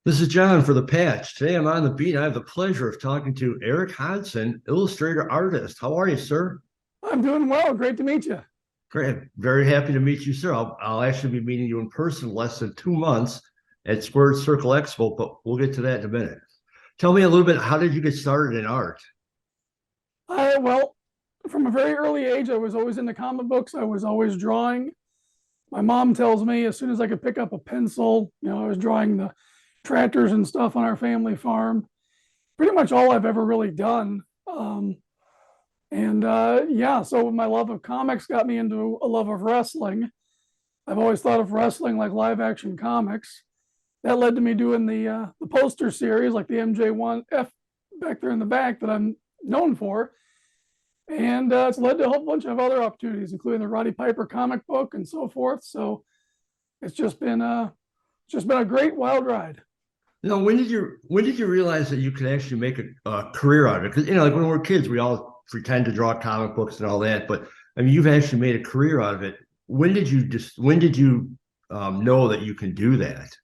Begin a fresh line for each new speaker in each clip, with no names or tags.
This is John for the Patch. Today I'm on the beat. I have the pleasure of talking to Erik Hodson, illustrator artist. How are you, sir?
I'm doing well. Great to meet you.
Great. Very happy to meet you, sir. I'll actually be meeting you in person in less than 2 months at Squared Circle Expo, but we'll get to that in a minute. Tell me a little bit, how did you get started in art?
Well, from a very early age, I was always into comic books. I was always drawing. My mom tells me as soon as I could pick up a pencil, I was drawing the tractors and stuff on our family farm. Pretty much all I've ever really done. Yeah, so my love of comics got me into a love of wrestling. I've always thought of wrestling like live action comics. That led to me doing the poster series like the MJ1F back there in the back that I'm known for. And it's led to a whole bunch of other opportunities, including the Roddy Piper comic book and so forth. So it's just been a great wild ride.
When did you realize that you could actually make a career out of it? Because like when we're kids, we all pretend to draw comic books and all that, but I mean, you've actually made a career out of it. When did you know that you can do that?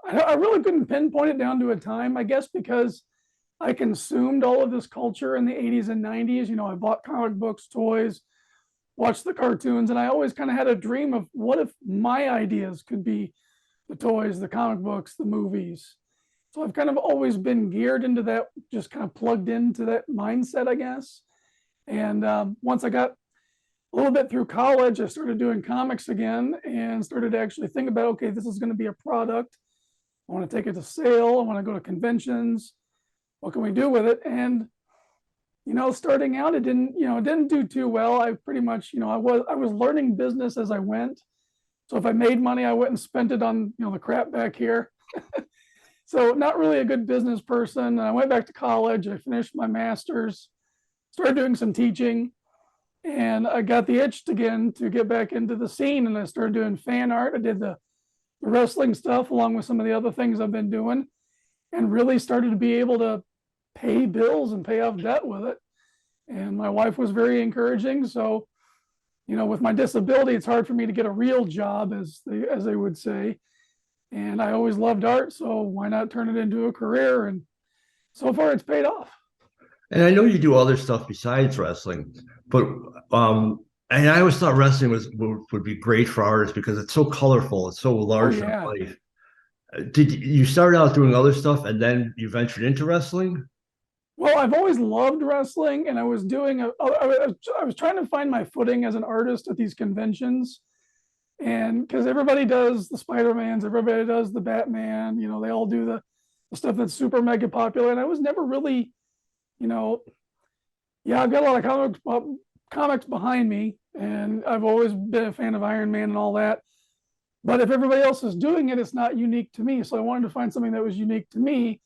I really couldn't pinpoint it down to a time, I guess, because I consumed all of this culture in the 80s and 90s. I bought comic books, toys, watched the cartoons, and I always kind of had a dream of what if my ideas could be the toys, the comic books, the movies. So I've kind of always been geared into that, just kind of plugged into that mindset, I guess. And once I got a little bit through college, I started doing comics again and started to actually think about, okay, this is going to be a product. I want to take it to sale. I want to go to conventions. What can we do with it? And starting out, it didn't do too well. I pretty much, I was learning business as I went. So if I made money, I went and spent it on, the crap back here. So not really a good business person. And I went back to college. I finished my master's, started doing some teaching, and I got the itch again to get back into the scene. And I started doing fan art. I did the wrestling stuff along with some of the other things I've been doing, and really started to be able to pay bills and pay off debt with it. And my wife was very encouraging. So, with my disability, it's hard for me to get a real job, as they would say. And I always loved art, so why not turn it into a career? And so far, it's paid off.
And I know you do other stuff besides wrestling, but and I always thought wrestling would be great for artists because it's so colorful, it's so
Oh
large in
yeah.
life. Did you start out doing other stuff and then you ventured into wrestling?
Well, I've always loved wrestling, and I was trying to find my footing as an artist at these conventions, and because everybody does the Spider-Mans, everybody does the Batman, they all do the stuff that's super mega popular, and I was never really, you know, yeah, I've got a lot of comics behind me, and I've always been a fan of Iron Man and all that. But if everybody else is doing it, it's not unique to me. So I wanted to find something that was unique to me.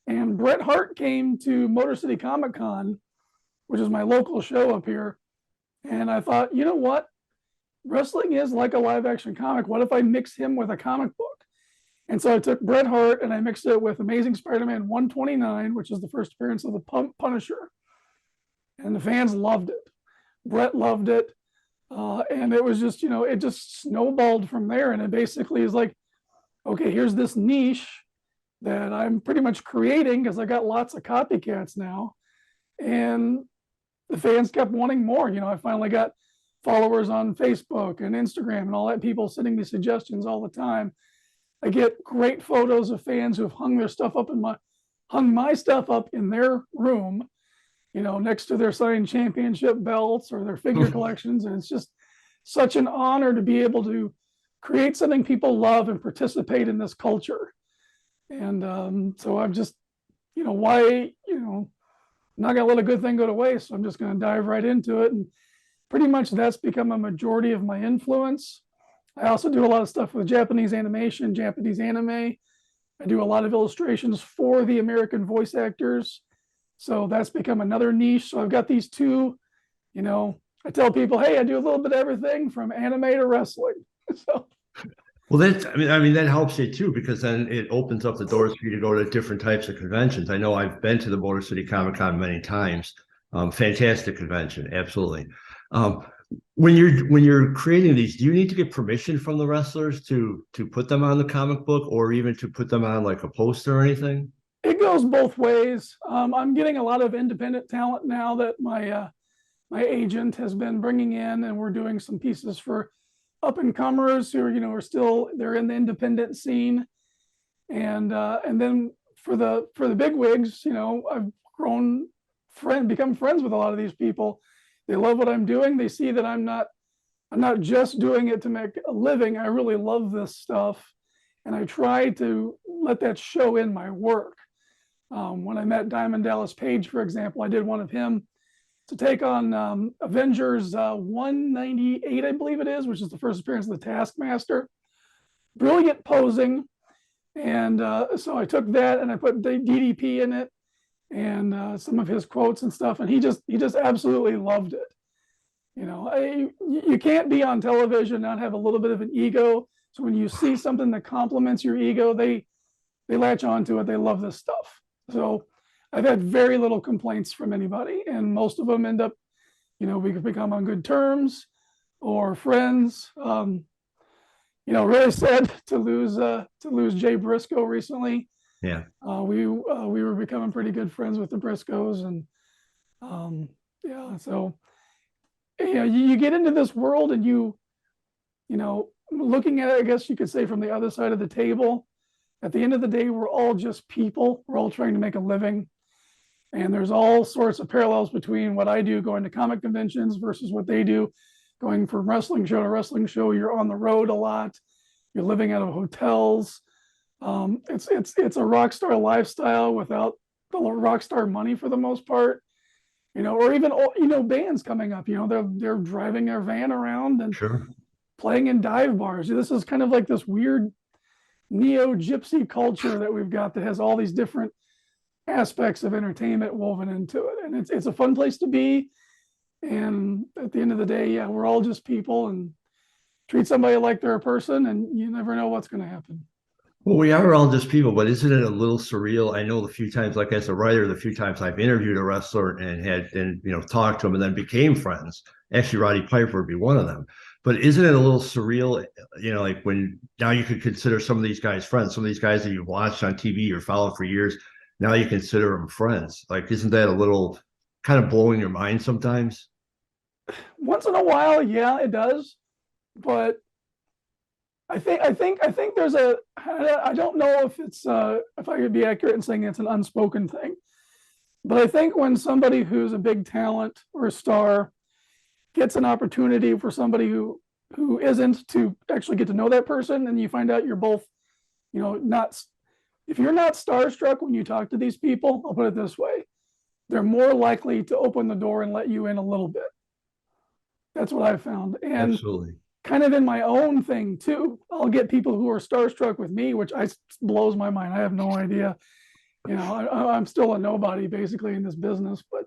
And Bret Hart came to Motor City Comic Con, which is my local show up here. And I thought, you know what? Wrestling is like a live action comic. What if I mix him with a comic book? And so I took Bret Hart and I mixed it with Amazing Spider-Man 129, which is the first appearance of the Punisher. And the fans loved it. Bret loved it. And it was just, it just snowballed from there. And it basically is like, okay, here's this niche that I'm pretty much creating because I got lots of copycats now. And the fans kept wanting more. I finally got followers on Facebook and Instagram and all that, people sending me suggestions all the time. I get great photos of fans who have hung my stuff up in their room, next to their signed championship belts or their figure collections. And it's just such an honor to be able to create something people love and participate in this culture. And so I'm just, why, I'm not going to let a good thing go to waste. So I'm just going to dive right into it. And pretty much that's become a majority of my influence. I also do a lot of stuff with Japanese animation, Japanese anime. I do a lot of illustrations for the American voice actors. So that's become another niche. So I've got these two, I tell people, hey, I do a little bit of everything from anime to wrestling. So
Well, I mean that helps you too because then it opens up the doors for you to go to different types of conventions. I know I've been to the Motor City Comic Con many times. Fantastic convention, absolutely. When you're creating these, do you need to get permission from the wrestlers to put them on the comic book or even to put them on like a poster or anything?
It goes both ways. I'm getting a lot of independent talent now that my agent has been bringing in, and we're doing some pieces for up and comers who are, are still, they're in the independent scene. And then for the big wigs, I've become friends with a lot of these people. They love what I'm doing. They see that I'm not just doing it to make a living. I really love this stuff. And I try to let that show in my work. When I met Diamond Dallas Page, for example, I did one of him to take on Avengers 198, I believe it is, which is the first appearance of the Taskmaster. Brilliant posing. And so I took that and I put DDP in it and some of his quotes and stuff. And he just absolutely loved it. You can't be on television and not have a little bit of an ego. So when you see something that complements your ego, they latch onto it. They love this stuff. So I've had very little complaints from anybody, and most of them end up, we could become on good terms or friends. Really sad to lose Jay Briscoe recently.
Yeah.
We were becoming pretty good friends with the Briscoes, and so you get into this world, and looking at it, I guess you could say from the other side of the table. At the end of the day, we're all just people. We're all trying to make a living. And there's all sorts of parallels between what I do going to comic conventions versus what they do going from wrestling show to wrestling show. You're on the road a lot. You're living out of hotels. It's a rock star lifestyle without the rock star money for the most part. Or even bands coming up. They're driving their van around and
Sure.
playing in dive bars. This is kind of like this weird neo-gypsy culture that we've got that has all these different aspects of entertainment woven into it, and it's a fun place to be. And at the end of the day, we're all just people, and treat somebody like they're a person, and you never know what's going to happen.
Well, we are all just people, but isn't it a little surreal? I know the few times, like as a writer, the few times I've interviewed a wrestler and talked to him and then became friends. Actually, Roddy Piper would be one of them. But isn't it a little surreal, like when now you could consider some of these guys friends, some of these guys that you've watched on TV or followed for years, now you consider them friends. Like, isn't that a little kind of blowing your mind sometimes?
Once in a while, yeah, it does. But I think there's I don't know if it's if I could be accurate in saying it's an unspoken thing, but I think when somebody who's a big talent or a star gets an opportunity for somebody who isn't to actually get to know that person, and you find out you're both, not, if you're not starstruck when you talk to these people, I'll put it this way, they're more likely to open the door and let you in a little bit. That's what I've found. And
Absolutely.
kind of in my own thing too, I'll get people who are starstruck with me, which blows my mind. I have no idea. I'm still a nobody basically in this business, but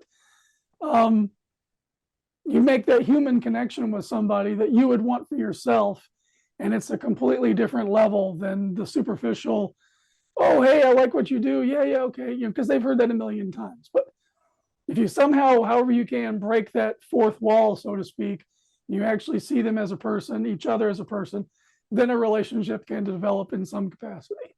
you make that human connection with somebody that you would want for yourself, and it's a completely different level than the superficial, oh, hey, I like what you do. Yeah, okay. Because they've heard that a million times. But if you somehow, however you can, break that fourth wall, so to speak, you actually see them as a person, each other as a person, then a relationship can develop in some capacity.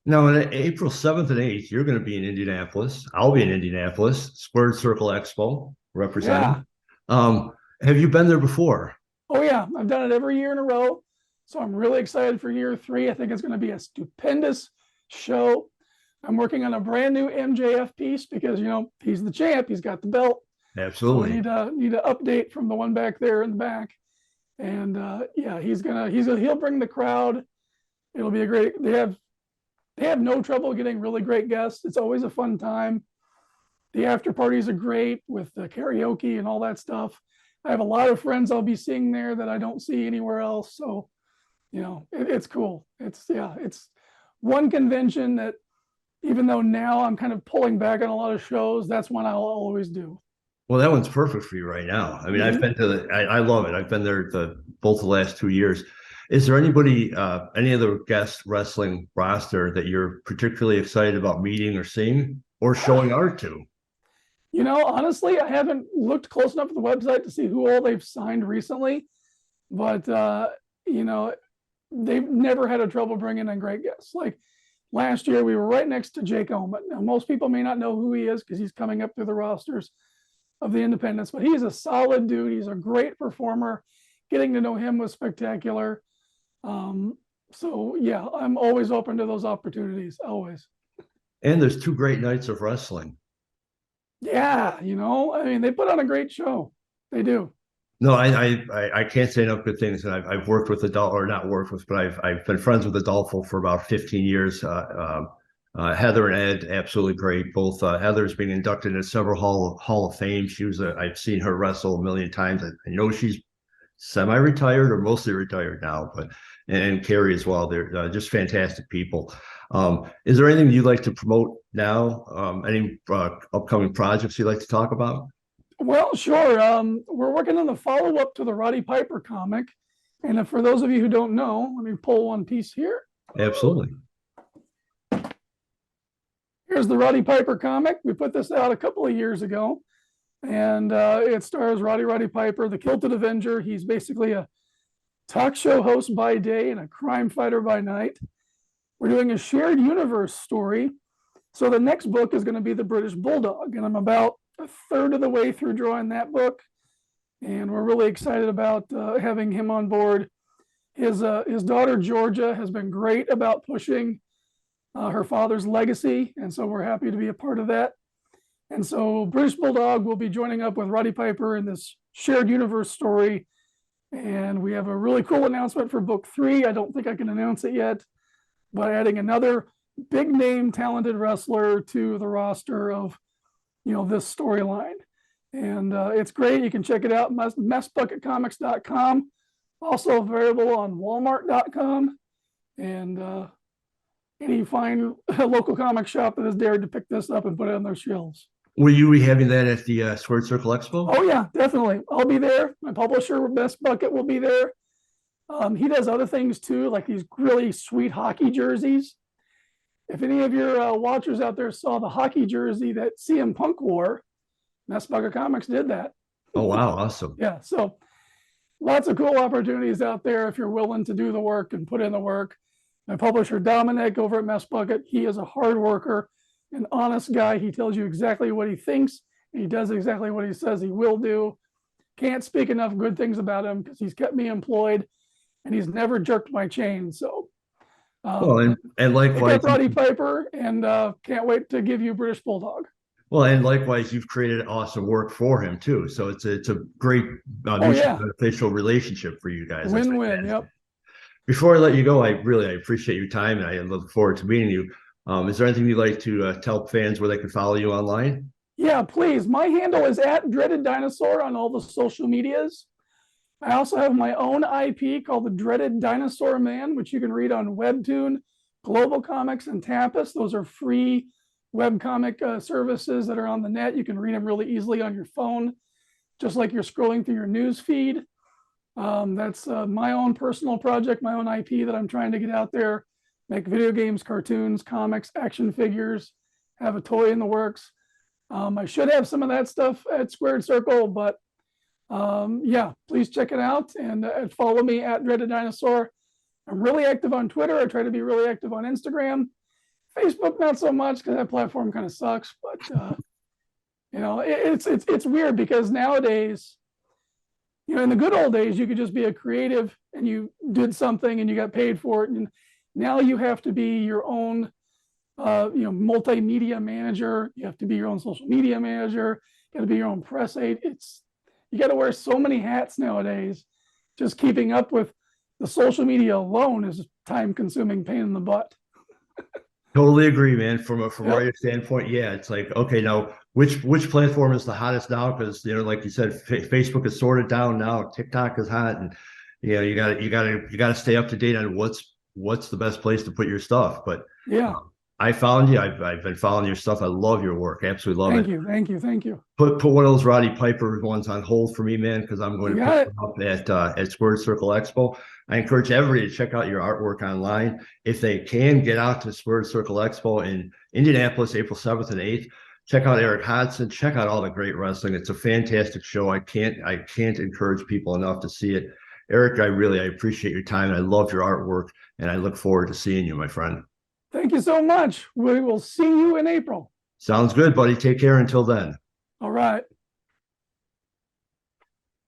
Now, on April 7th and 8th, you're going to be in Indianapolis. I'll be in Indianapolis, Squared Circle Expo, representing.
Yeah.
Have you been there before?
Oh, yeah. I've done it every year in a row. So I'm really excited for year 3. I think it's going to be a stupendous show. I'm working on a brand new MJF piece because, he's the champ. He's got the belt.
Absolutely.
So we need to update from the one back there in the back. And he'll bring the crowd. It'll be a great, they have no trouble getting really great guests. It's always a fun time. The after parties are great with the karaoke and all that stuff. I have a lot of friends I'll be seeing there that I don't see anywhere else. So, it's cool. It's one convention that, even though now I'm kind of pulling back on a lot of shows, that's one I'll always do.
Well, that one's perfect for you right now. I mean, I've been to I love it. I've been there both the last 2 years. Is there anybody, any other guest wrestling roster that you're particularly excited about meeting or seeing or showing art to?
You know, honestly, I haven't looked close enough at the website to see who all they've signed recently, but you know, they've never had a trouble bringing in great guests. Like last year, we were right next to Jake Oman. Now, most people may not know who he is because he's coming up through the rosters of the independents, but he's a solid dude. He's a great performer. Getting to know him was spectacular. So yeah, I'm always open to those opportunities. Always.
And there's two great nights of wrestling.
Yeah, you know, I mean, they put on a great show. They do.
No, I can't say enough good things. And I've worked with Adolfo, or not worked with, but I've been friends with Adolfo for about 15 years. Heather and Ed, absolutely great. Both Heather's been inducted into several Hall of Fame. I've seen her wrestle a million times. I know she's semi-retired or mostly retired now, but and Carrie as well. They're just fantastic people. Is there anything you'd like to promote now? Any upcoming projects you'd like to talk about?
Well, sure. We're working on the follow-up to the Roddy Piper comic. And for those of you who don't know, let me pull one piece here.
Absolutely.
Here's the Roddy Piper comic. We put this out a couple of years ago. And it stars Roddy Piper, the Kilted Avenger. He's basically a talk show host by day and a crime fighter by night. We're doing a shared universe story. So the next book is going to be the British Bulldog. And I'm about a third of the way through drawing that book. And we're really excited about having him on board. His daughter, Georgia, has been great about pushing her father's legacy. And so we're happy to be a part of that. And so British Bulldog will be joining up with Roddy Piper in this shared universe story. And we have a really cool announcement for book 3. I don't think I can announce it yet, but adding another big name, talented wrestler to the roster of, you know, this storyline. And it's great. You can check it out, messbucketcomics.com. Also available on walmart.com. And any fine local comic shop that has dared to pick this up and put it on their shelves.
Will you be having that at the Squared Circle Expo?
Oh yeah, definitely. I'll be there. My publisher, Best Bucket, will be there. He does other things too, like these really sweet hockey jerseys. If any of your watchers out there saw the hockey jersey that CM Punk wore, Best Bucket Comics did that.
Oh wow, awesome.
Yeah, so lots of cool opportunities out there if you're willing to do the work and put in the work. My publisher, Dominic, over at Mess Bucket, he is a hard worker, an honest guy. He tells you exactly what he thinks, and he does exactly what he says he will do. Can't speak enough good things about him because he's kept me employed, and he's never jerked my chain. So,
well, and likewise,
Roddy Piper, and can't wait to give you British Bulldog.
Well, and likewise, you've created awesome work for him too. So it's a great beneficial relationship for you guys.
Win-win. Yep.
Before I let you go, I appreciate your time, and I look forward to meeting you. Is there anything you'd like to tell fans where they can follow you online?
Yeah, please. My handle is @DreadedDinosaur on all the social medias. I also have my own IP called The Dreaded Dinosaur Man, which you can read on Webtoon, Global Comics, and Tapas. Those are free webcomic services that are on the net. You can read them really easily on your phone, just like you're scrolling through your news feed. That's my own personal project, my own IP that I'm trying to get out there, make video games, cartoons, comics, action figures, have a toy in the works. I should have some of that stuff at Squared Circle, but yeah, please check it out and follow me @DreadedDinosaur. I'm really active on Twitter. I try to be really active on Instagram. Facebook, not so much because that platform kind of sucks, but you know, it's weird because nowadays, you know, in the good old days, you could just be a creative and you did something and you got paid for it. And now you have to be your own, you know, multimedia manager. You have to be your own social media manager. You got to be your own press aide. You got to wear so many hats nowadays. Just keeping up with the social media alone is a time-consuming pain in the butt.
Totally agree, man. From a writer standpoint, yeah, it's like, okay, now which platform is the hottest now? Because, you know, like you said, Facebook is sorted down now. TikTok is hot, and you know, you got to stay up to date on what's the best place to put your stuff. But
yeah,
I found you. I've been following your stuff. I love your work. Absolutely love it.
Thank you.
Put one of those Roddy Piper ones on hold for me, man, because I'm going to pick them up at Squared Circle Expo. I encourage everybody to check out your artwork online. If they can, get out to Squared Circle Expo in Indianapolis, April 7th and 8th. Check out Erik Hodson. Check out all the great wrestling. It's a fantastic show. I can't encourage people enough to see it. Erik, I appreciate your time. I love your artwork, and I look forward to seeing you, my friend.
Thank you so much. We will see you in April.
Sounds good, buddy. Take care until then.
All right.